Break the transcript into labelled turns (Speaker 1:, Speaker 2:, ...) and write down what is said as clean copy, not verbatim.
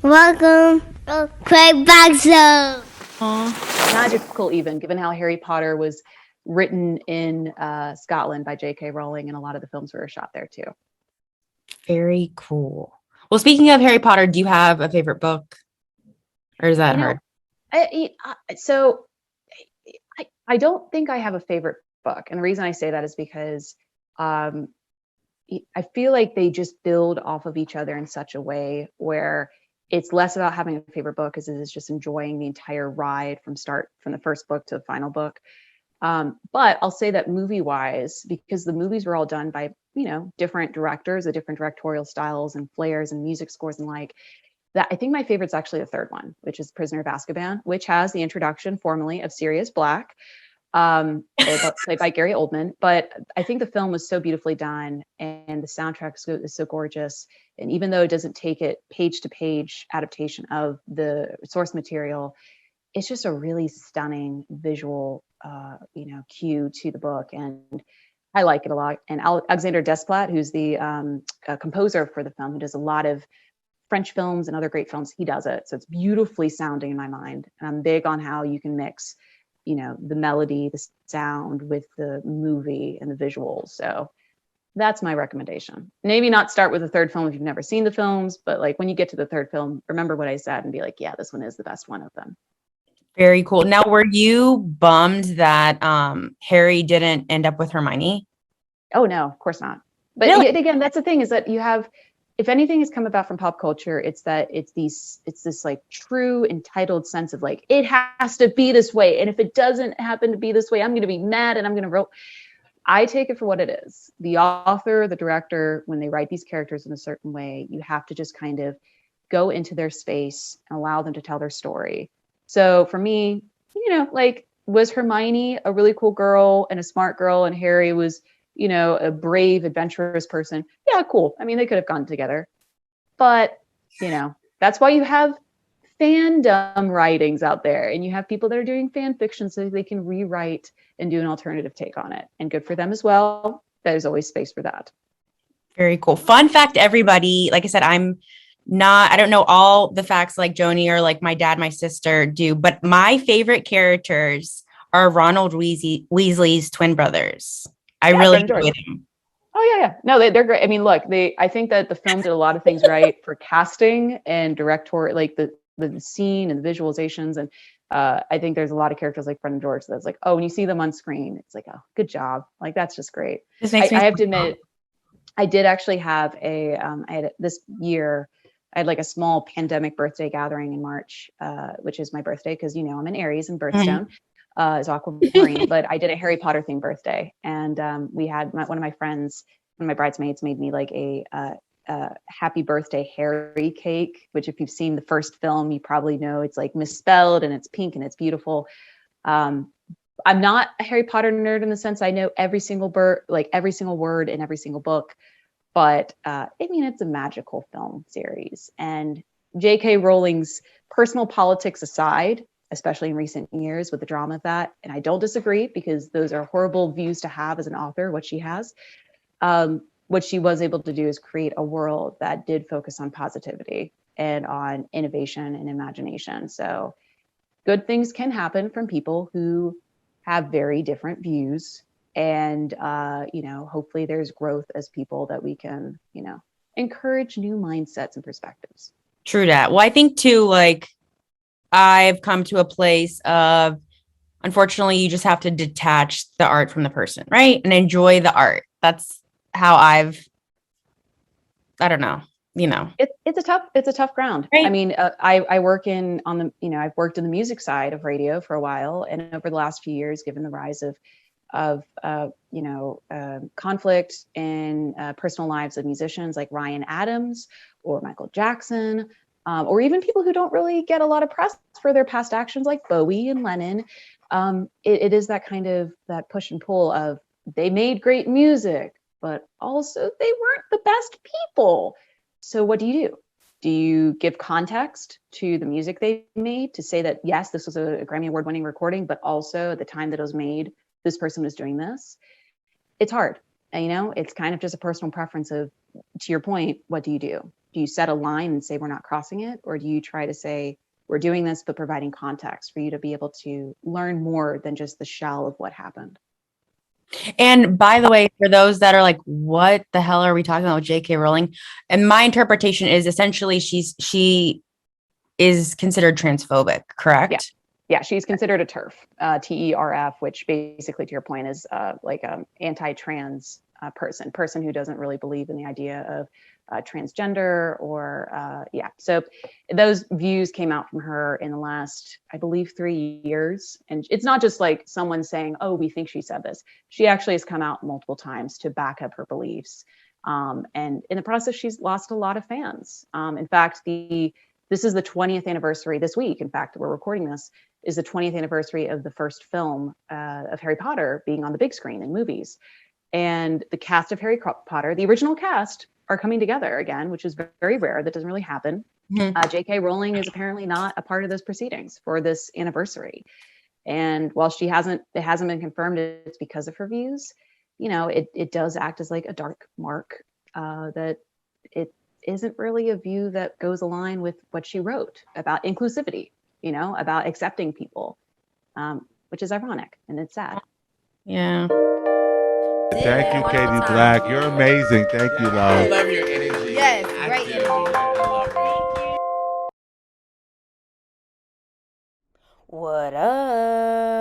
Speaker 1: Welcome to Craig Back Zone.
Speaker 2: Magical even, given how Harry Potter was written in Scotland by J.K. Rowling, and a lot of the films were shot there too.
Speaker 3: Very cool. Well, speaking of Harry Potter, do you have a favorite book? Or is that hard?
Speaker 2: I don't think I have a favorite book. And the reason I say that is because I feel like they just build off of each other in such a way where it's less about having a favorite book as it is just enjoying the entire ride from the first book to the final book. But I'll say that movie-wise, because the movies were all done by, different directors with different directorial styles and flares and music scores and that, I think my favorite's actually the third one, which is Prisoner of Azkaban, which has the introduction formally of Sirius Black, played by Gary Oldman. But I think the film was so beautifully done and the soundtrack is so gorgeous. And even though it doesn't take it page to page adaptation of the source material, it's just a really stunning visual, cue to the book. And I like it a lot. And Alexander Desplat, who's the composer for the film, who does a lot of French films and other great films, he does it. So it's beautifully sounding in my mind. And I'm big on how you can mix, the melody, the sound with the movie and the visuals. So that's my recommendation. Maybe not start with the third film if you've never seen the films, but like when you get to the third film, remember what I said and be like, yeah, this one is the best one of them.
Speaker 3: Very cool. Now, were you bummed that Harry didn't end up with Hermione?
Speaker 2: Oh, no, of course not. But
Speaker 3: really?
Speaker 2: Again, that's the thing is that you have, if anything has come about from pop culture, it's that it's this like true entitled sense of like, it has to be this way. And if it doesn't happen to be this way, I'm going to be mad and I'm going to roll. I take it for what it is. The author, the director, when they write these characters in a certain way, you have to just kind of go into their space and allow them to tell their story. So for me, was Hermione a really cool girl and a smart girl, and Harry was, a brave, adventurous person? Yeah, cool. I mean, they could have gone together. But, that's why you have fandom writings out there, and you have people that are doing fan fiction so they can rewrite and do an alternative take on it. And good for them as well. There's always space for that.
Speaker 3: Very cool. Fun fact, everybody. Like I said, I don't know all the facts like Joni or like my dad, my sister do, but my favorite characters are Ronald Weasley's twin brothers. I really enjoy them.
Speaker 2: Oh yeah. No, they're great. I mean, look, I think that the film did a lot of things right for casting and director, like the scene and the visualizations. And I think there's a lot of characters like Fred and George that's like, oh, when you see them on screen, it's like, oh, good job. Like, that's just great. I have to admit, I did actually have this year, I had like a small pandemic birthday gathering in March, which is my birthday because, I'm an Aries and birthstone is Aquamarine, but I did a Harry Potter themed birthday. And we had one of my friends, one of my bridesmaids made me like a happy birthday Harry cake, which if you've seen the first film, you probably know it's like misspelled and it's pink and it's beautiful. I'm not a Harry Potter nerd in the sense I know every single every single word in every single book. But it's a magical film series. And J.K. Rowling's personal politics aside, especially in recent years with the drama of that, and I don't disagree because those are horrible views to have as an author, what she has. What she was able to do is create a world that did focus on positivity and on innovation and imagination. So good things can happen from people who have very different views. And, hopefully there's growth as people that we can, encourage new mindsets and perspectives.
Speaker 3: True that. Well, I think too, like I've come to a place of, unfortunately, you just have to detach the art from the person, right? And enjoy the art. That's how I don't know,
Speaker 2: It's a tough ground. Right? I mean, I work I've worked in the music side of radio for a while. And over the last few years, given the rise of conflict in personal lives of musicians like Ryan Adams or Michael Jackson, or even people who don't really get a lot of press for their past actions like Bowie and Lennon. It is that kind of that push and pull of they made great music, but also they weren't the best people. So what do? Do you give context to the music they made to say that, yes, this was a Grammy Award winning recording, but also at the time that it was made, this person was doing this? It's hard. you know, it's kind of just a personal preference of, to your point, what do you do? Do you set a line and say we're not crossing it? Or do you try to say we're doing this, but providing context for you to be able to learn more than just the shell of what happened?
Speaker 3: And by the way, for those that are like, what the hell are we talking about with J.K. Rowling? And my interpretation is essentially she is considered transphobic, correct?
Speaker 2: Yeah, she's considered a TERF, TERF, which basically, to your point, is like an anti-trans person who doesn't really believe in the idea of transgender or yeah. So those views came out from her in the last, I believe, 3 years. And it's not just like someone saying, oh, we think she said this. She actually has come out multiple times to back up her beliefs. And in the process, she's lost a lot of fans. In fact, this is the 20th anniversary this week. In fact, we're recording this is the 20th anniversary of the first film of Harry Potter being on the big screen in movies. And the cast of Harry Potter, the original cast, are coming together again, which is very rare. That doesn't really happen.
Speaker 3: Mm-hmm.
Speaker 2: J.K. Rowling is apparently not a part of those proceedings for this anniversary. And while it hasn't been confirmed it's because of her views, you know, it does act as like a dark mark that it isn't really a view that goes aligned with what she wrote about inclusivity, you know, about accepting people, which is ironic and it's sad.
Speaker 3: Yeah.
Speaker 4: Thank you, Katie Black. You're amazing. Thank you,
Speaker 5: I
Speaker 4: love.
Speaker 5: love your energy.
Speaker 6: Yes,
Speaker 5: I
Speaker 6: great
Speaker 5: do.
Speaker 6: energy.
Speaker 5: I love it.
Speaker 6: What up?